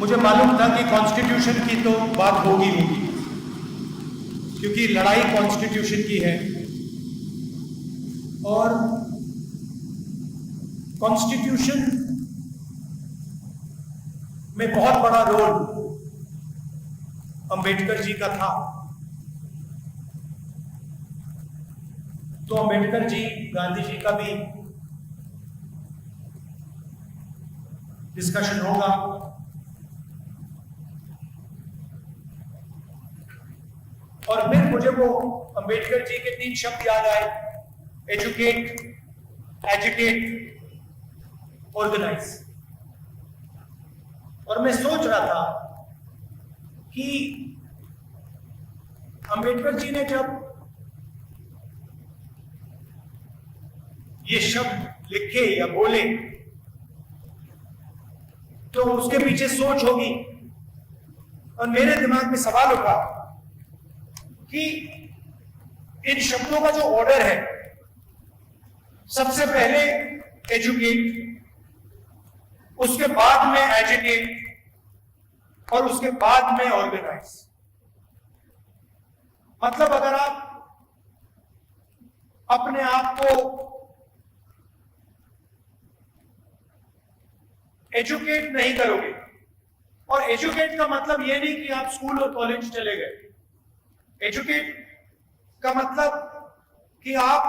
मुझे मालूम था कि कॉन्स्टिट्यूशन की तो बात होगी क्योंकि लड़ाई कॉन्स्टिट्यूशन की है और कॉन्स्टिट्यूशन में बहुत बड़ा रोल अंबेडकर जी का था। तो अंबेडकर जी, गांधी जी का भी डिस्कशन होगा। और फिर मुझे वो अंबेडकर जी के 3 शब्द याद आए, एजुकेट, एजुकेट, ऑर्गेनाइज। और मैं सोच रहा था कि अंबेडकर जी ने जब ये शब्द लिखे या बोले तो उसके पीछे सोच होगी। और मेरे दिमाग में सवाल उठा कि इन शब्दों का जो ऑर्डर है, सबसे पहले एजुकेट, उसके बाद में एजुकेट और उसके बाद में ऑर्गेनाइज। मतलब अगर आप अपने आप को एजुकेट नहीं करोगे, और एजुकेट का मतलब यह नहीं कि आप स्कूल और कॉलेज चले गए। एजुकेट का मतलब कि आप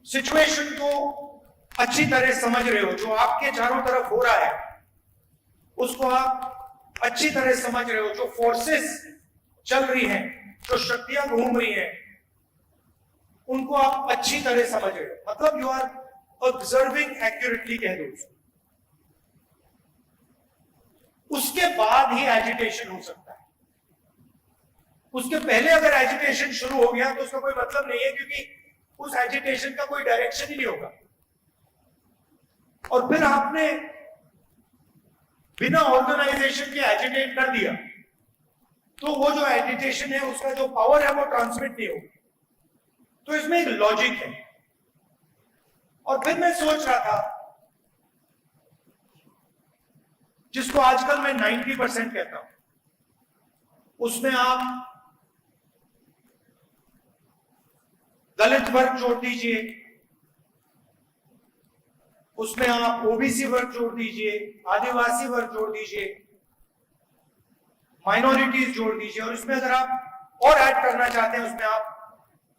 सिचुएशन को अच्छी तरह समझ रहे हो, जो आपके चारों तरफ हो रहा है उसको आप अच्छी तरह समझ रहे हो, जो फोर्सेस चल रही हैं, जो शक्तियां घूम रही हैं, उनको आप अच्छी तरह समझ रहे हो। मतलब यू आर ऑब्जर्विंग एक्यूरेटली कह दो। उसके बाद ही एजुटेशन हो सकता है। उसके पहले अगर एजुटेशन शुरू हो गया तो उसका कोई मतलब नहीं है, क्योंकि उस एजुटेशन का कोई डायरेक्शन ही नहीं होगा। और फिर आपने बिना ऑर्गेनाइजेशन के एजुटेट कर दिया तो वो जो एजुटेशन है उसका जो पावर है वो ट्रांसमिट नहीं होगा। तो इसमें एक लॉजिक है। और फिर मैं सोच रहा था, जिसको आजकल मैं 90% कहता हूं, उसमें आप दलित वर्ग जोड़ दीजिए, उसमें आप ओबीसी वर्ग जोड़ दीजिए, आदिवासी वर्ग जोड़ दीजिए, माइनॉरिटीज जोड़ दीजिए, और इसमें अगर आप और ऐड करना चाहते हैं उसमें आप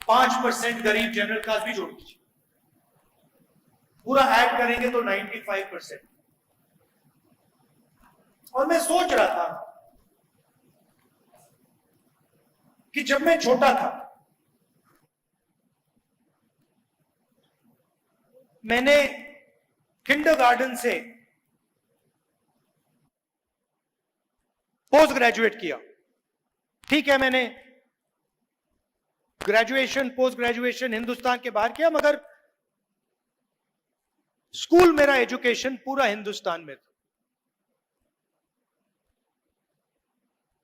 5% गरीब जनरल कास्ट भी जोड़ दीजिए। पूरा ऐड करेंगे तो 95%। और मैं सोच रहा था कि जब मैं छोटा था मैंने किंडरगार्टन से पोस्ट ग्रेजुएट किया। ठीक है, मैंने ग्रेजुएशन, पोस्ट ग्रेजुएशन हिंदुस्तान के बाहर किया, मगर स्कूल मेरा एजुकेशन पूरा हिंदुस्तान में था।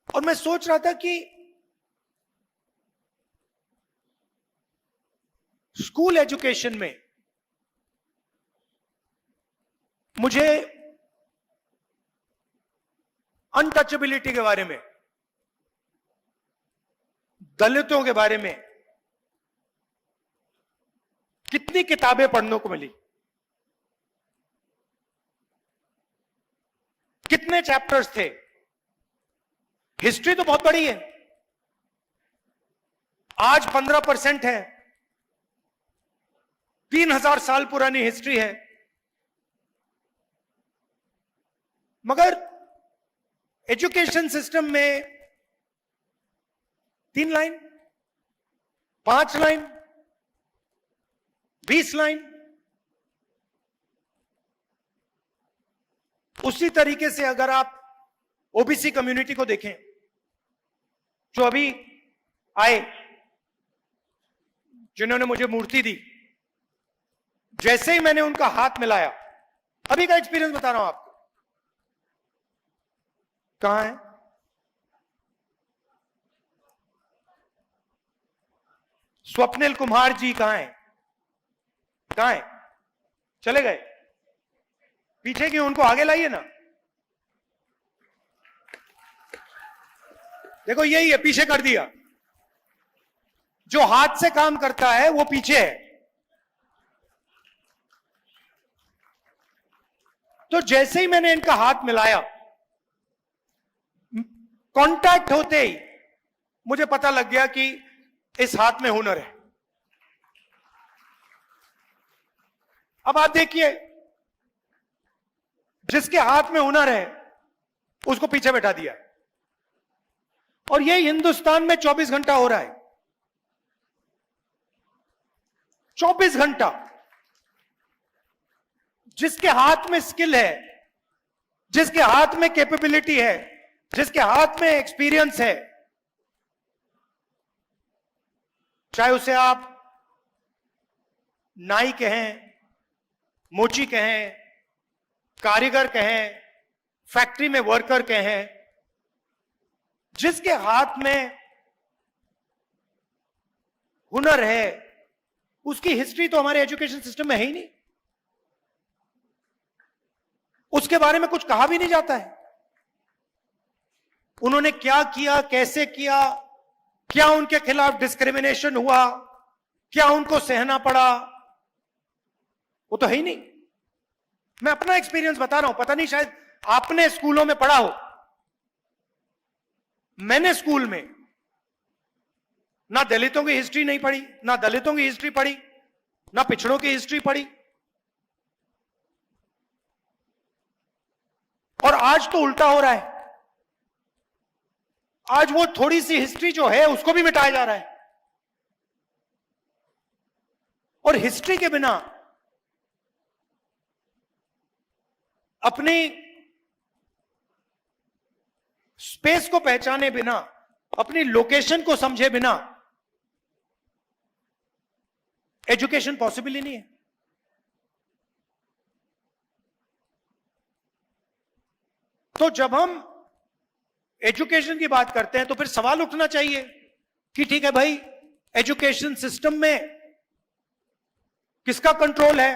और मैं सोच रहा था कि स्कूल एजुकेशन में मुझे अनटचेबिलिटी के बारे में, दलितों के बारे में कितनी किताबें पढ़ने को मिली, कितने चैप्टर्स थे। हिस्ट्री तो बहुत बड़ी है, आज 15% है, 3000 साल पुरानी हिस्ट्री है। मगर एजुकेशन सिस्टम में 3 लाइन, 5 लाइन, 20 लाइन, उसी तरीके से अगर आप ओबीसी कम्युनिटी को देखें, जो अभी आए, जिन्होंने मुझे मूर्ति दी, जैसे ही मैंने उनका हाथ मिलाया, अभी का एक्सपीरियंस बता रहा हूं आपको। कहां है? स्वप्निल कुमार जी कहां है? कहां है? चले गए? पीछे क्यों? उनको आगे लाइए ना। देखो यही है, पीछे कर दिया। जो हाथ से काम करता है वो पीछे है। तो जैसे ही मैंने इनका हाथ मिलाया, कांटेक्ट होते ही मुझे पता लग गया कि इस हाथ में हुनर है। अब आप देखिए, जिसके हाथ में हुनर है उसको पीछे बैठा दिया, और ये हिंदुस्तान में 24 घंटा हो रहा है। 24 घंटा। जिसके हाथ में स्किल है, जिसके हाथ में कैपेबिलिटी है, जिसके हाथ में एक्सपीरियंस है, चाहे उसे आप नाई कहें, मोची कहें, कारीगर कहें, फैक्ट्री में वर्कर कहें, जिसके हाथ में हुनर है उसकी हिस्ट्री तो हमारे एजुकेशन सिस्टम में है ही नहीं। उसके बारे में कुछ कहा भी नहीं जाता है। उन्होंने क्या किया, कैसे किया, क्या उनके खिलाफ डिस्क्रिमिनेशन हुआ, क्या उनको सहना पड़ा, वो तो है ही नहीं। मैं अपना एक्सपीरियंस बता रहा हूं, पता नहीं शायद आपने स्कूलों में पढ़ा हो। मैंने स्कूल में ना दलितों की हिस्ट्री नहीं पढ़ी, ना दलितों की हिस्ट्री पढ़ी, ना पिछड़ों की हिस्ट्री पढ़ी। और आज तो उल्टा हो रहा है। आज वो थोड़ी सी हिस्ट्री जो है उसको भी मिटाया जा रहा है। और हिस्ट्री के बिना, अपनी स्पेस को पहचाने बिना, अपनी लोकेशन को समझे बिना एजुकेशन पॉसिबल ही नहीं है। तो जब हम एजुकेशन की बात करते हैं तो फिर सवाल उठना चाहिए कि ठीक है भाई, एजुकेशन सिस्टम में किसका कंट्रोल है?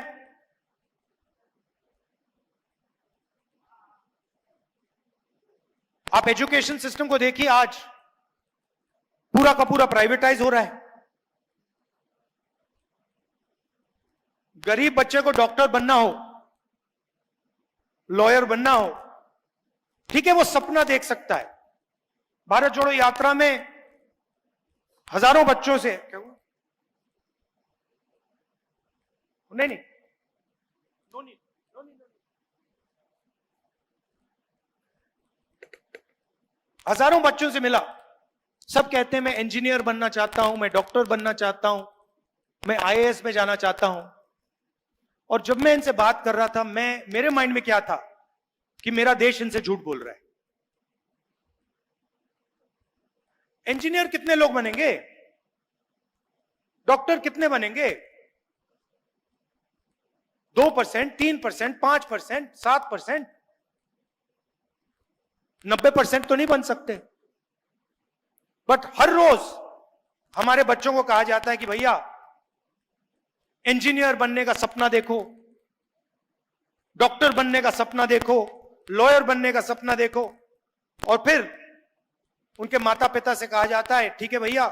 आप एजुकेशन सिस्टम को देखिए, आज पूरा का पूरा प्राइवेटाइज हो रहा है। गरीब बच्चे को डॉक्टर बनना हो, लॉयर बनना हो, ठीक है, वो सपना देख सकता है। भारत जोड़ो यात्रा में हजारों बच्चों से, क्या हुआ? नहीं, हजारों बच्चों से मिला। सब कहते हैं मैं इंजीनियर बनना चाहता हूं, मैं डॉक्टर बनना चाहता हूं, मैं आईएएस में जाना चाहता हूं। और जब मैं इनसे बात कर रहा था, मेरे माइंड में क्या था कि मेरा देश इनसे झूठ बोल रहा है। इंजीनियर कितने लोग बनेंगे? डॉक्टर कितने बनेंगे? 2%, 3%, 5%, 7%, 90% तो नहीं बन सकते। बट हर रोज हमारे बच्चों को कहा जाता है कि भैया इंजीनियर बनने का सपना देखो, डॉक्टर बनने का सपना देखो, लॉयर बनने का सपना देखो। और फिर उनके माता पिता से कहा जाता है ठीक है भैया,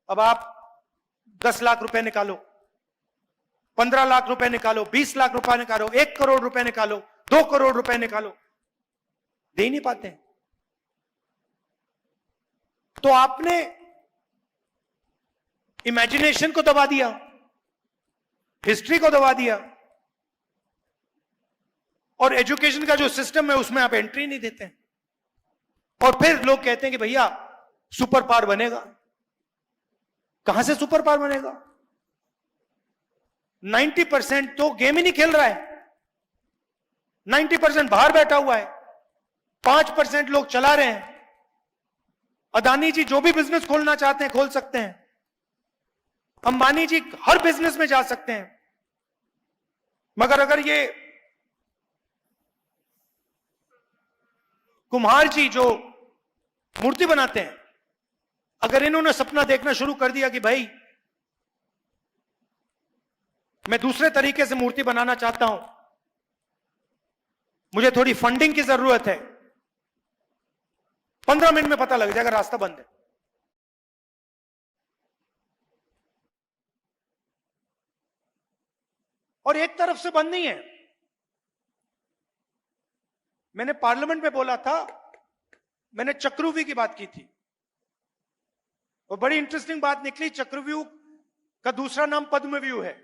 अब आप 10 लाख रुपए निकालो, 15 लाख रुपए निकालो, 20 लाख रुपए निकालो, 1 करोड़ रुपए निकालो, 2 करोड़ रुपए निकालो। दे ही नहीं पाते हैं। तो आपने इमेजिनेशन को दबा दिया, हिस्ट्री को दबा दिया, और एजुकेशन का जो सिस्टम है उसमें आप एंट्री नहीं देते हैं। और फिर लोग कहते हैं कि भैया सुपर पावर बनेगा। कहां से सुपर पावर बनेगा? 90% तो गेम ही नहीं खेल रहा है, 90% बाहर बैठा हुआ है, 5% लोग चला रहे हैं। अदानी जी जो भी बिजनेस खोलना चाहते हैं खोल सकते हैं, अंबानी जी हर बिजनेस में जा सकते हैं। मगर अगर ये कुम्हार जी जो मूर्ति बनाते हैं, अगर इन्होंने सपना देखना शुरू कर दिया कि भाई मैं दूसरे तरीके से मूर्ति बनाना चाहता हूं, मुझे थोड़ी फंडिंग की जरूरत है, 15 मिनट में पता लग जाएगा रास्ता बंद है। और एक तरफ से बंद नहीं है। मैंने पार्लियामेंट में बोला था, मैंने चक्रव्यूह की बात की थी और बड़ी इंटरेस्टिंग बात निकली। चक्रव्यूह का दूसरा नाम पद्मव्यूह है,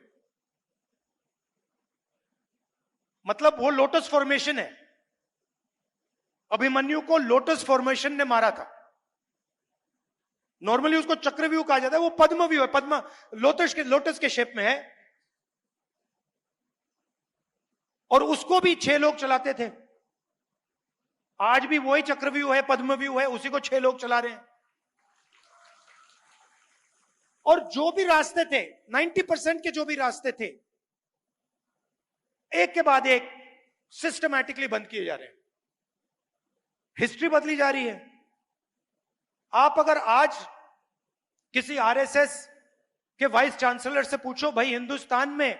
मतलब वो लोटस फॉर्मेशन है। अभिमन्यु को लोटस फॉर्मेशन ने मारा था। नॉर्मली उसको चक्रव्यूह कहा जाता है, वो पद्मव्यूह है। पद्म लोटस के शेप में है और उसको भी 6 लोग चलाते थे। आज भी वही चक्रव्यूह है, पद्मव्यूह है, उसी को 6 लोग चला रहे हैं। और जो भी रास्ते थे, 90% के जो भी रास्ते थे, एक के बाद एक सिस्टमैटिकली बंद किए जा रहे हैं। हिस्ट्री बदली जा रही है। आप अगर आज किसी आरएसएस के वाइस चांसलर से पूछो, भाई हिंदुस्तान में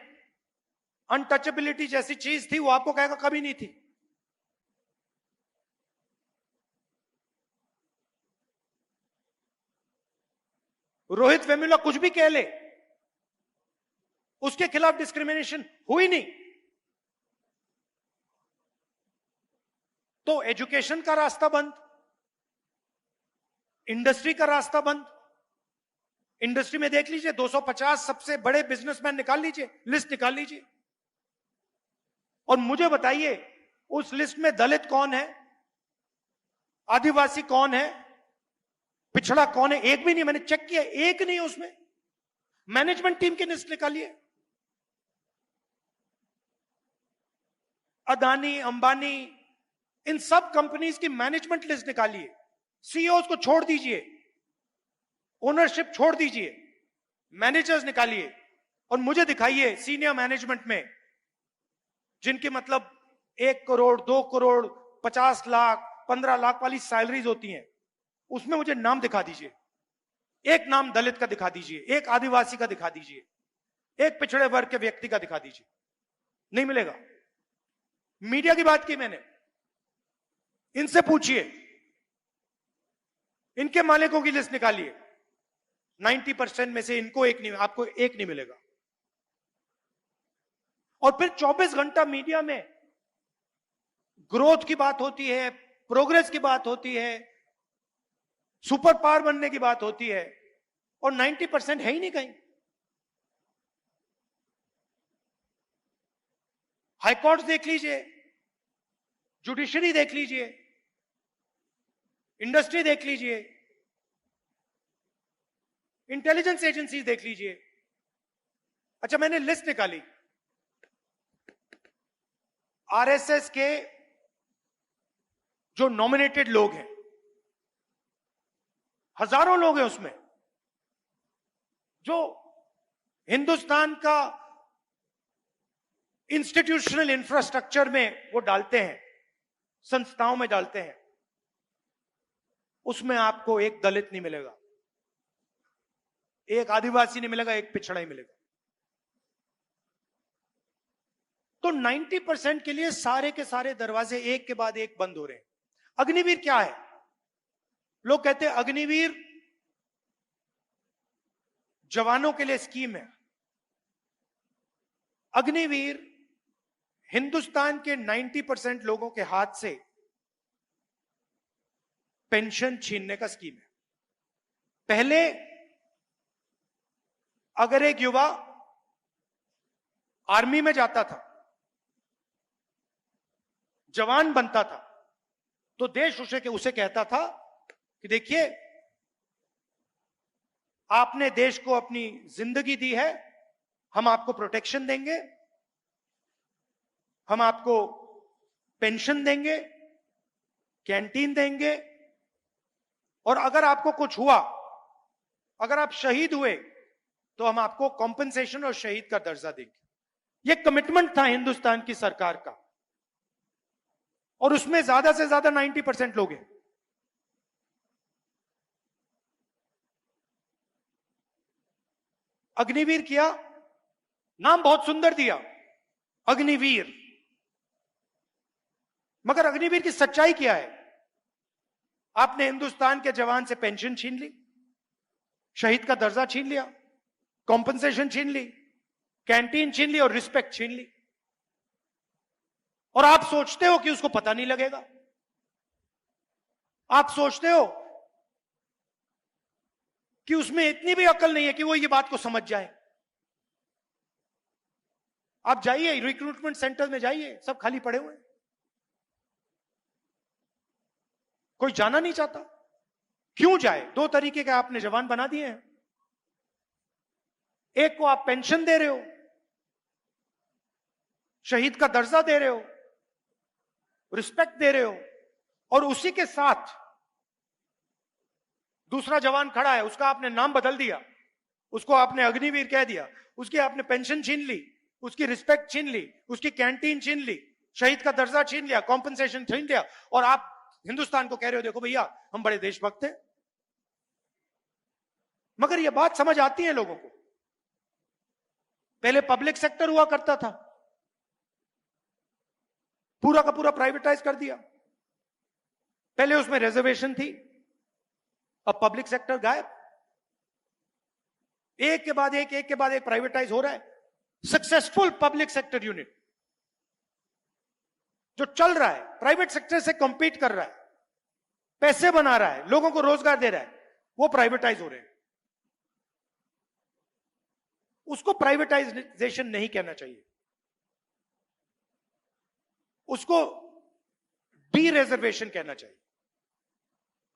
अनटचेबिलिटी जैसी चीज थी, वो आपको कहेगा कभी नहीं थी। रोहित वेमुला कुछ भी कह ले, उसके खिलाफ डिस्क्रिमिनेशन हुई नहीं। तो एजुकेशन का रास्ता बंद, इंडस्ट्री का रास्ता बंद। इंडस्ट्री में देख लीजिए, 250 सबसे बड़े बिजनेसमैन निकाल लीजिए, लिस्ट निकाल लीजिए, और मुझे बताइए उस लिस्ट में दलित कौन है, आदिवासी कौन है, पिछड़ा कौन है? एक भी नहीं। मैंने चेक किया, एक नहीं है उसमें। मैनेजमेंट टीम की लिस्ट निकालिए, अदानी, अंबानी, इन सब कंपनीज की मैनेजमेंट लिस्ट निकालिए। सीईओज को छोड़ दीजिए, ओनरशिप छोड़ दीजिए, मैनेजर्स निकालिए और मुझे दिखाइए सीनियर मैनेजमेंट में जिनकी मतलब 1 करोड़, 2 करोड़, 50 लाख, 15 लाख वाली सैलरीज होती हैं, उसमें मुझे नाम दिखा दीजिए। एक नाम दलित का दिखा दीजिए, एक आदिवासी का दिखा दीजिए, एक पिछड़े वर्ग के व्यक्ति का दिखा दीजिए। नहीं मिलेगा। मीडिया की बात की मैंने, इनसे पूछिए, इनके मालिकों की लिस्ट निकालिए, 90% में से इनको एक नहीं, आपको एक नहीं मिलेगा। और फिर 24 घंटा मीडिया में ग्रोथ की बात होती है, प्रोग्रेस की बात होती है, सुपर पावर बनने की बात होती है, और 90% है ही नहीं कहीं। हाईकोर्ट देख लीजिए, जुडिशरी देख लीजिए, इंडस्ट्री देख लीजिए, इंटेलिजेंस एजेंसी देख लीजिए। अच्छा, मैंने लिस्ट निकाली आरएसएस के जो नॉमिनेटेड लोग हैं, हजारों लोग हैं उसमें जो हिंदुस्तान का इंस्टीट्यूशनल इंफ्रास्ट्रक्चर में वो डालते हैं, संस्थाओं में डालते हैं। उसमें आपको एक दलित नहीं मिलेगा, एक आदिवासी नहीं मिलेगा, एक पिछड़ा ही मिलेगा। तो 90% के लिए सारे के सारे दरवाजे एक के बाद एक बंद हो रहे हैं। अग्निवीर क्या है? लोग कहते हैं अग्निवीर जवानों के लिए स्कीम है। अग्निवीर हिंदुस्तान के 90% लोगों के हाथ से पेंशन छीनने का स्कीम है। पहले अगर एक युवा आर्मी में जाता था, जवान बनता था, तो देश उसे कहता था कि देखिए, आपने देश को अपनी जिंदगी दी है, हम आपको प्रोटेक्शन देंगे, हम आपको पेंशन देंगे, कैंटीन देंगे, और अगर आपको कुछ हुआ, अगर आप शहीद हुए, तो हम आपको कॉम्पेंसेशन और शहीद का दर्जा देंगे। यह कमिटमेंट था हिंदुस्तान की सरकार का, और उसमें ज्यादा से ज्यादा 90% लोग हैं। अग्निवीर किया, नाम बहुत सुंदर दिया, अग्निवीर, मगर अग्निवीर की सच्चाई क्या है? आपने हिंदुस्तान के जवान से पेंशन छीन ली, शहीद का दर्जा छीन लिया, कॉम्पेंसेशन छीन ली, कैंटीन छीन ली और रिस्पेक्ट छीन ली, और आप सोचते हो कि उसको पता नहीं लगेगा। आप सोचते हो कि उसमें इतनी भी अकल नहीं है कि वो ये बात को समझ जाए। आप जाइए रिक्रूटमेंट सेंटर में, जाइए, सब खाली पड़े हुए हैं, कोई जाना नहीं चाहता। क्यों जाए? दो तरीके के आपने जवान बना दिए हैं। एक को आप पेंशन दे रहे हो, शहीद का दर्जा दे रहे हो, रिस्पेक्ट दे रहे हो, और उसी के साथ दूसरा जवान खड़ा है, उसका आपने नाम बदल दिया, उसको आपने अग्निवीर कह दिया, उसकी आपने पेंशन छीन ली, उसकी रिस्पेक्ट छीन ली, उसकी कैंटीन छीन ली, शहीद का दर्जा छीन लिया, कॉम्पनसेशन छीन लिया, और आप हिंदुस्तान को कह रहे हो देखो भैया हम बड़े देशभक्त हैं। मगर यह बात समझ आती है लोगों को। पहले पब्लिक सेक्टर हुआ करता था, पूरा का पूरा प्राइवेटाइज कर दिया। पहले उसमें रिजर्वेशन थी, अब पब्लिक सेक्टर गायब। एक के बाद एक प्राइवेटाइज हो रहा है। सक्सेसफुल पब्लिक सेक्टर यूनिट जो चल रहा है, प्राइवेट सेक्टर से कंपीट कर रहा है, पैसे बना रहा है, लोगों को रोजगार दे रहा है, वो प्राइवेटाइज हो रहे हैं। उसको प्राइवेटाइजेशन नहीं कहना चाहिए, उसको डी रिजर्वेशन कहना चाहिए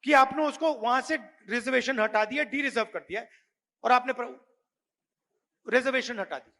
कि आपने उसको वहां से रिजर्वेशन हटा दिया, डी रिजर्व कर दिया, और आपने रिजर्वेशन हटा दी।